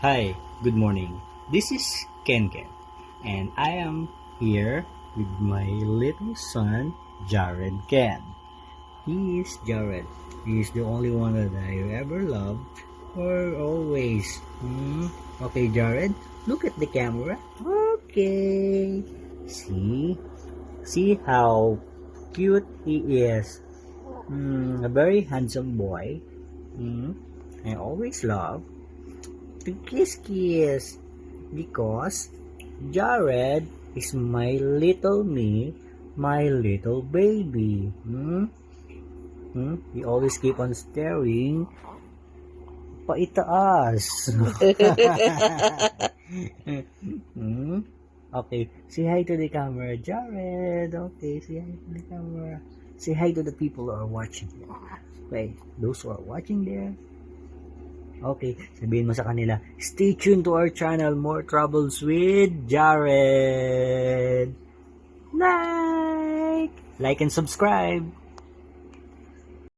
Hi, good morning. This is Ken Ken, and I am here with my little son, Jared Ken. He is Jared. He is the only one that I ever loved or always. Okay, Jared, look at the camera. Okay. See how cute he is. A very handsome boy. I always love to kiss because Jared is my little me, my little baby. He always keep on staring paitaas. Okay, say hi to the camera, Jared. Okay, say hi to the camera. Say hi to the people who are watching. Okay, those who are watching there. Okay, sabihin mo sa kanila, stay tuned to our channel, More Troubles with Jared. Like and subscribe.